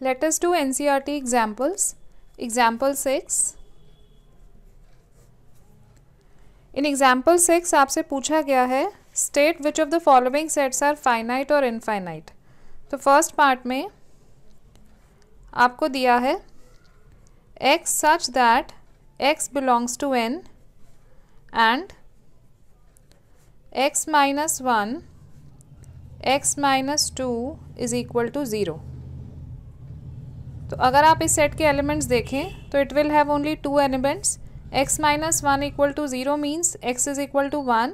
Let us do NCERT examples. Example 6. In example 6 आपसे पूछा गया है state which of the following sets are finite or infinite. तो first part में आपको दिया है x such that x belongs to n and x minus 1 x minus 2 is equal to 0. तो अगर आप इस सेट के एलिमेंट्स देखें तो it will have only two elements. x minus 1 equal to 0 means x is equal to 1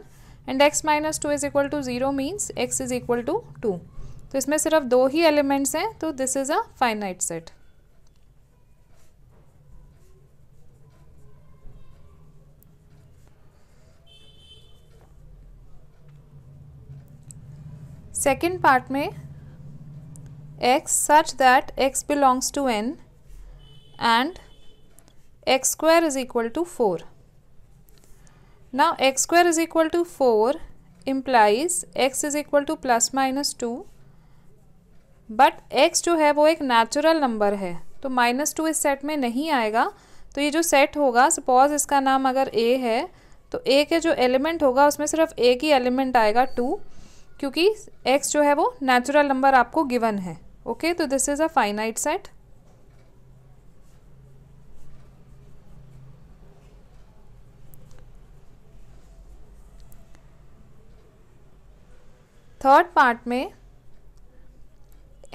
and x minus 2 is equal to 0 means x is equal to 2. तो इसमें सिर्फ दो ही एलिमेंट्स हैं, तो this is a finite set. Second part में x such that x belongs to n and x square is equal to 4. Now x square is equal to 4 implies x is equal to plus minus 2, but x जो है वो एक natural number है, तो -2 इस set में नहीं आएगा. तो ये जो सेट होगा, सपोज इसका नाम अगर a है, तो a के जो एलिमेंट होगा उसमें सिर्फ एक ही एलिमेंट आएगा 2, क्योंकि x जो है वो नेचुरल नंबर आपको गिवन है. ओके, तो this is a finite set. Third part में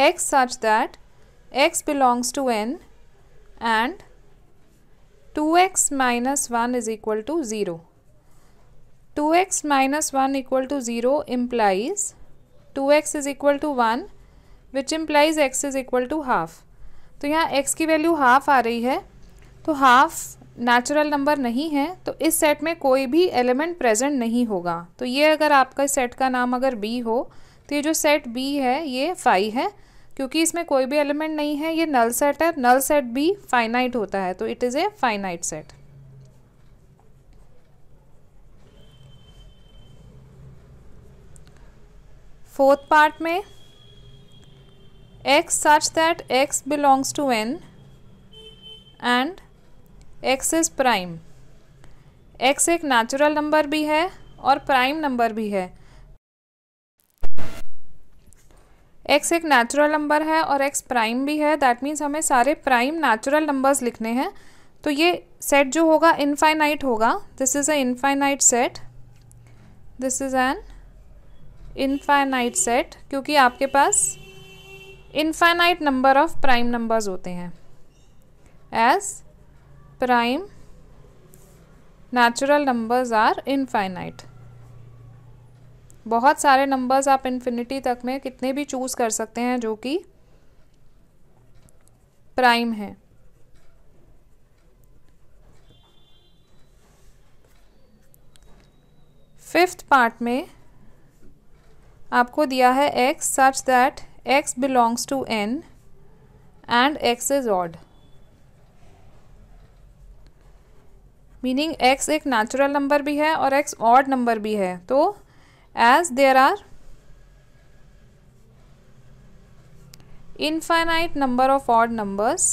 x such that x belongs to n and 2x minus 1 is equal to 0. 2x minus 1 equal to 0 implies 2x is equal to 1 which implies x is equal to half. तो यहाँ x की value half आ रही है, तो half natural number नहीं है, तो इस सेट में कोई भी एलिमेंट प्रेजेंट नहीं होगा. तो ये अगर आपका सेट का नाम अगर b हो, तो ये जो सेट b है ये फाई है, क्योंकि इसमें कोई भी एलिमेंट नहीं है, ये नल सेट है. नल सेट भी फाइनाइट होता है, तो it is a finite set. Fourth part में x such that x belongs to n and x is prime. x एक नेचुरल नंबर भी है और प्राइम नंबर भी है. x एक नेचुरल नंबर है और x प्राइम भी है, दैट मीन्स हमें सारे प्राइम नेचुरल नंबर्स लिखने हैं. तो ये सेट जो होगा इनफाइनाइट होगा. This is a infinite set. This is an infinite set, क्योंकि आपके पास infinite number of prime numbers होते हैं. As prime natural numbers are infinite. बहुत सारे नंबर्स आप इन्फिनिटी तक में कितने भी चूज़ कर सकते हैं जो कि प्राइम है. फिफ्थ पार्ट में आपको दिया है x such that x belongs to n and x is odd. Meaning x एक नेचुरल नंबर भी है और x ऑड नंबर भी है. तो as there are infinite number of odd numbers,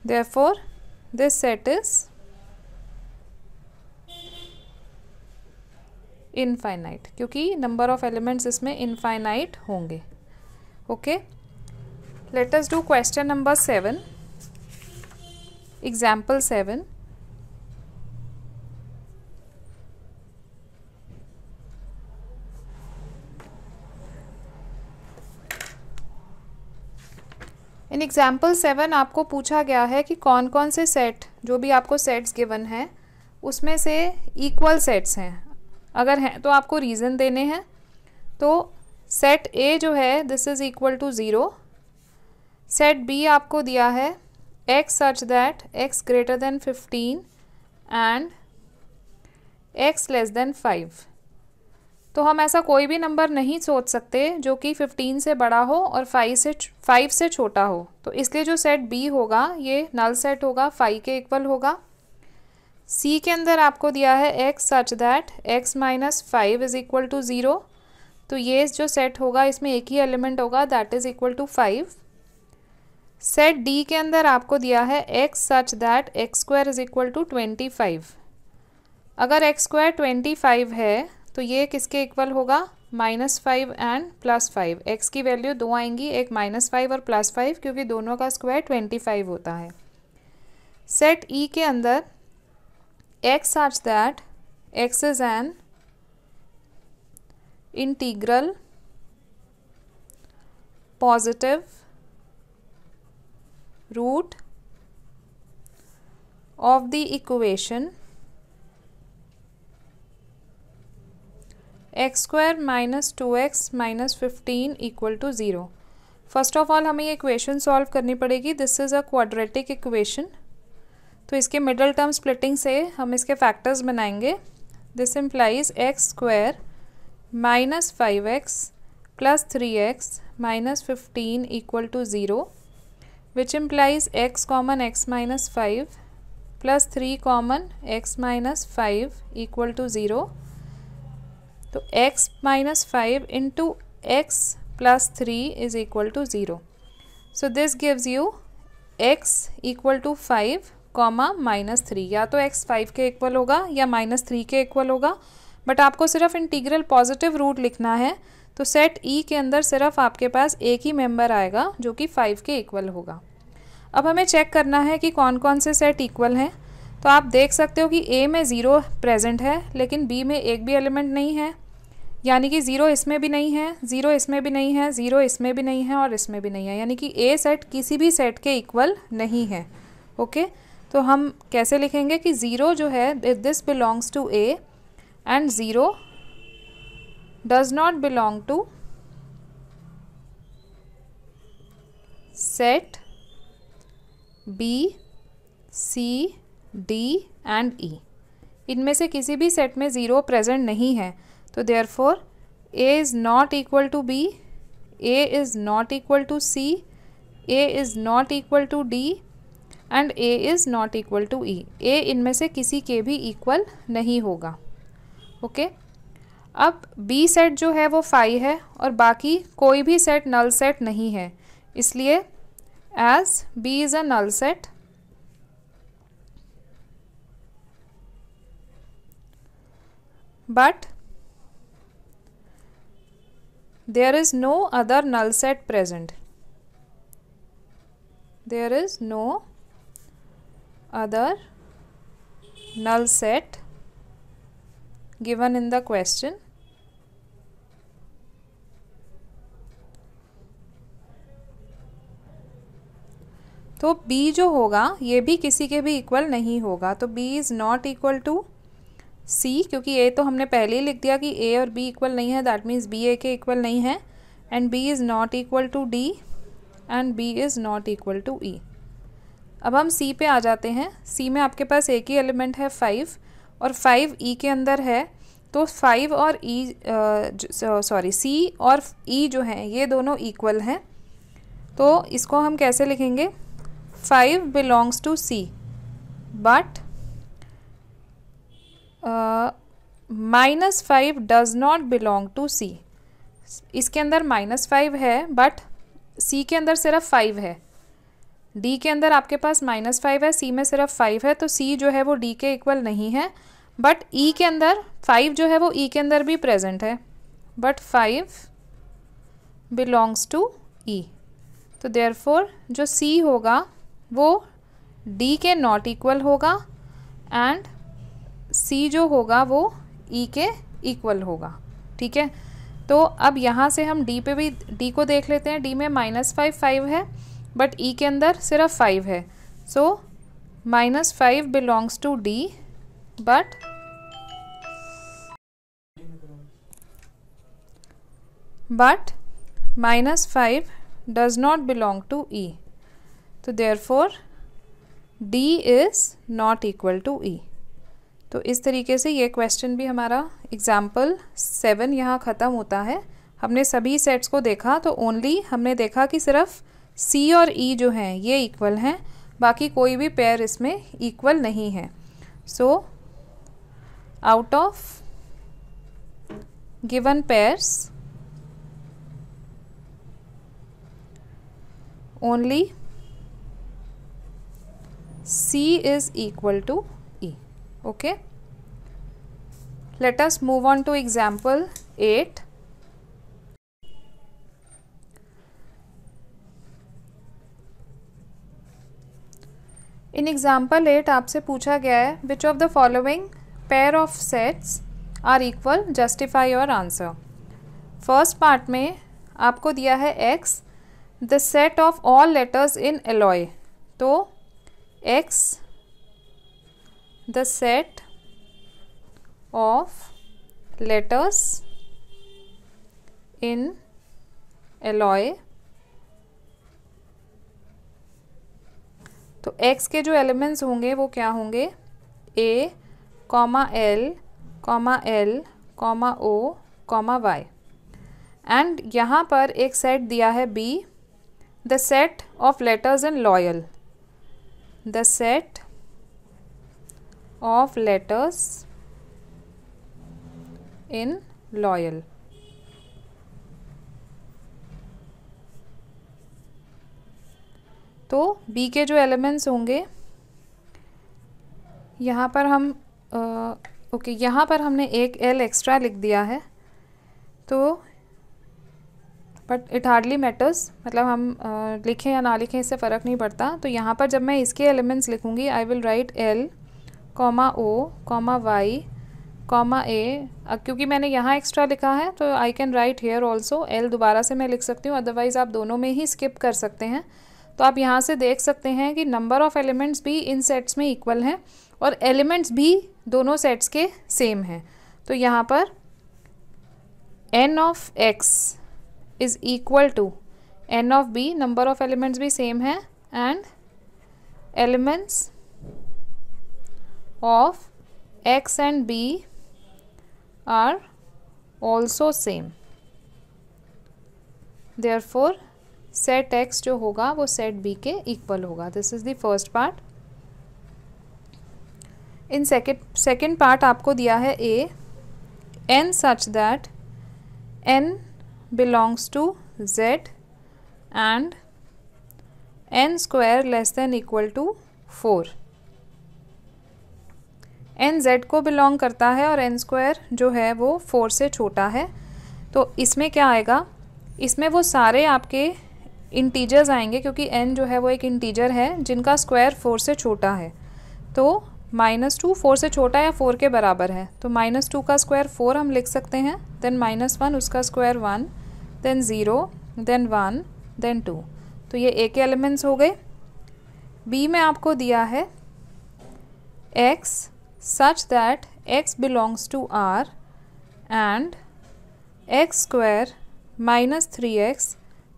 therefore this set is infinite, क्योंकि number of elements इसमें infinite होंगे. Okay, let us do question number 7. Example 7. In example 7 आपको पूछा गया है कि कौन कौन से सेट, जो भी आपको सेट्स गिवन हैं उसमें से इक्वल सेट्स हैं. अगर हैं तो आपको रीज़न देने हैं. तो सेट ए जो है this is equal to 0. Set B आपको दिया है x such that x greater than 15 and x less than 5. तो हम ऐसा कोई भी नंबर नहीं सोच सकते जो कि 15 से बड़ा हो और 5 से छोटा हो. तो इसलिए जो सेट बी होगा ये नल सेट होगा, 5 के इक्वल होगा. C के अंदर आपको दिया है x such that x minus 5 is equal to 0, तो ये जो सेट होगा इसमें एक ही एलिमेंट होगा, that is equal to 5। Set D के अंदर आपको दिया है x such that x square is equal to 25। अगर x स्क्वायर 25 है तो ये किसके इक्वल होगा, -5 एंड +5। x की वैल्यू दो आएंगी, एक -5 और +5, क्योंकि दोनों का स्क्वायर 25 होता है। सेट E के अंदर x such that x is an integral positive root of the equation x square minus 2x minus 15 equal to 0। First of all हमें ये इक्वेशन सॉल्व करनी पड़ेगी। This is a quadratic equation, तो इसके middle term splitting से हम इसके factors बनाएंगे। This implies x square minus 5x plus 3x minus 15 equal to 0, which implies x common x minus 5 plus 3 common x minus 5 equal to 0। तो x minus 5 into x plus 3 is equal to 0। So this gives you x equal to 5 comma minus 3, या तो x 5 के equal होगा या minus 3 के equal होगा, but आपको सिर्फ इंटीग्रल पॉजिटिव रूट लिखना है। तो सेट E के अंदर सिर्फ आपके पास एक ही मेंबर आएगा जो कि 5 के इक्वल होगा। अब हमें चेक करना है कि कौन कौन से सेट इक्वल हैं। तो आप देख सकते हो कि A में 0 प्रेजेंट है, लेकिन B में एक भी एलिमेंट नहीं है, यानी कि 0 इसमें भी नहीं है, 0 इसमें भी नहीं है, 0 इसमें भी नहीं है और इसमें भी नहीं है, यानी कि A सेट किसी भी सेट के इक्वल नहीं है। ओके, तो हम कैसे लिखेंगे कि 0 जो है this belongs to A and 0 does not belong to set B, C, D and E। इनमें से किसी भी सेट में 0 प्रेजेंट नहीं है, तो therefore A is not equal to B, A is not equal to C, A is not equal to D and A is not equal to E। A इनमें से किसी के भी इक्वल नहीं होगा। ओके, अब B सेट जो है वो 5 है और बाकी कोई भी सेट नल सेट नहीं है, इसलिए as B is a null set, but there is no other null set present. There is no other null set given in the question. तो B जो होगा ये भी किसी के भी इक्वल नहीं होगा, तो B is not equal to C, क्योंकि A तो हमने पहले ही लिख दिया कि A और B इक्वल नहीं है, दैट मीन्स B A के इक्वल नहीं है, and B is not equal to D and B is not equal to E। अब हम C पे आ जाते हैं। C में आपके पास एक ही एलिमेंट है 5 और 5 E के अंदर है, तो 5 और C और E जो हैं ये दोनों इक्वल हैं, तो इसको हम कैसे लिखेंगे, 5 belongs to C but -5 does not belong to C। इसके अंदर -5 है बट C के अंदर सिर्फ 5 है, D के अंदर आपके पास -5 है, C में सिर्फ 5 है, तो C जो है वो D के इक्वल नहीं है, बट E के अंदर 5 जो है वो E के अंदर भी प्रेजेंट है, बट 5 बिलोंग्स टू E। तो देयरफॉर जो C होगा वो D के नॉट इक्वल होगा एंड C जो होगा वो E के इक्वल होगा। ठीक है, तो अब यहाँ से हम D को देख लेते हैं। D में -5 है बट E के अंदर सिर्फ 5 है, so -5 belongs to D but -5 does not belong to E, तो therefore D is not equal to E। तो इस तरीके से ये क्वेश्चन भी हमारा एग्जाम्पल 7 यहाँ ख़त्म होता है। हमने सभी सेट्स को देखा, तो ओनली हमने देखा कि सिर्फ C और E जो हैं ये इक्वल हैं, बाकी कोई भी पेयर इसमें इक्वल नहीं है। So out of given pairs, only C is equal to E. Okay. Let us move on to example 8. In example 8 आपसे पूछा गया है which of the following pair of sets are equal, justify your answer. First part में आपको दिया है x, the set of all letters in alloy. तो x the set of letters in alloy. तो x के जो एलिमेंट्स होंगे वो क्या होंगे, a, L, L, O, y. And यहाँ पर एक सेट दिया है b, the set of letters in loyal. The set of letters in loyal. तो B के जो एलिमेंट्स होंगे, यहाँ पर हम ओके यहाँ पर हमने एक L एक्स्ट्रा लिख दिया है, तो बट इट हार्डली मैटर्स, मतलब हम लिखें या ना लिखें इससे फ़र्क नहीं पड़ता. तो यहाँ पर जब मैं इसके एलिमेंट्स लिखूँगी, I will write L, O, Y, A. क्योंकि मैंने यहाँ एक्स्ट्रा लिखा है तो I can write here also. L दोबारा से मैं लिख सकती हूँ, अदरवाइज़ आप दोनों में ही स्किप कर सकते हैं. तो आप यहाँ से देख सकते हैं कि नंबर ऑफ़ एलिमेंट्स भी इन सेट्स में इक्वल हैं और एलिमेंट्स भी दोनों सेट्स के सेम हैं. तो यहाँ पर n of x is equal to n of b, number of elements भी सेम है and elements of x and b are also same. Therefore set x जो होगा वो सेट b के इक्वल होगा. This is the first part. In second part आपको दिया है a, n such that n belongs to z and n square less than equal to 4. n z को belong करता है और n स्क्वायर जो है वो 4 से छोटा है. तो इसमें क्या आएगा, इसमें वो सारे आपके इंटीजर्स आएंगे, क्योंकि n जो है वो एक इंटीजर है जिनका स्क्वायर 4 से छोटा है. तो -2 4 से छोटा या 4 के बराबर है, तो -2 का स्क्वायर 4 हम लिख सकते हैं, देन -1 उसका स्क्वायर 1, देन 0, देन 1, देन 2. तो ये a के एलिमेंट्स हो गए. b में आपको दिया है x such that x belongs to R and x square minus 3x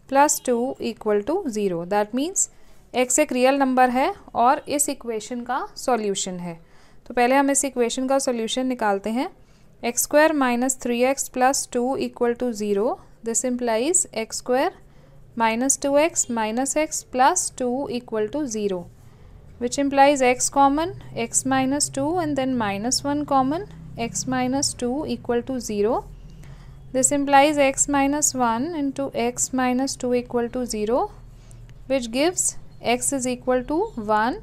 plus 2 equal to 0. That means x एक रियल नंबर है और इस इक्वेशन का सॉल्यूशन है. तो पहले हम इस इक्वेशन का सॉल्यूशन निकालते हैं. x square minus 3x plus 2 equal to 0. This implies x square minus 2x minus x plus 2 equal to 0. Which implies x common, x minus 2 and then -1 common, x minus 2 equal to 0. This implies x minus 1 into x minus 2 equal to 0, which gives x is equal to 1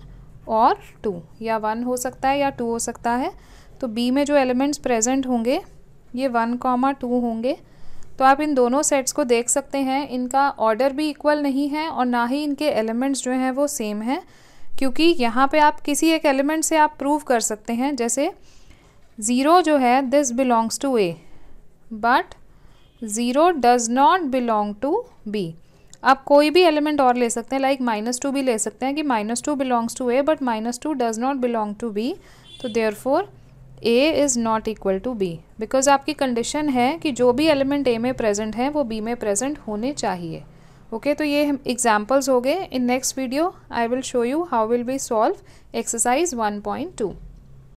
और 2, या 1 हो सकता है या 2 हो सकता है. तो b में जो एलिमेंट्स प्रेजेंट होंगे ये 1, 2 होंगे. तो आप इन दोनों सेट्स को देख सकते हैं, इनका ऑर्डर भी इक्वल नहीं है और ना ही इनके एलिमेंट्स जो हैं वो सेम हैं, क्योंकि यहाँ पे आप किसी एक एलिमेंट से आप प्रूव कर सकते हैं. जैसे 0 जो है this belongs to a, but 0 does not belong to b. आप कोई भी एलिमेंट और ले सकते हैं, लाइक -2 भी ले सकते हैं कि -2 belongs to a but -2 does not belong to b. तो therefore a is not equal to b, because आपकी कंडीशन है कि जो भी एलिमेंट a में प्रेजेंट है वो b में प्रेजेंट होने चाहिए. ओके, तो ये एग्जाम्पल्स हो गए. In next video I will show you how will we solve exercise 1.2.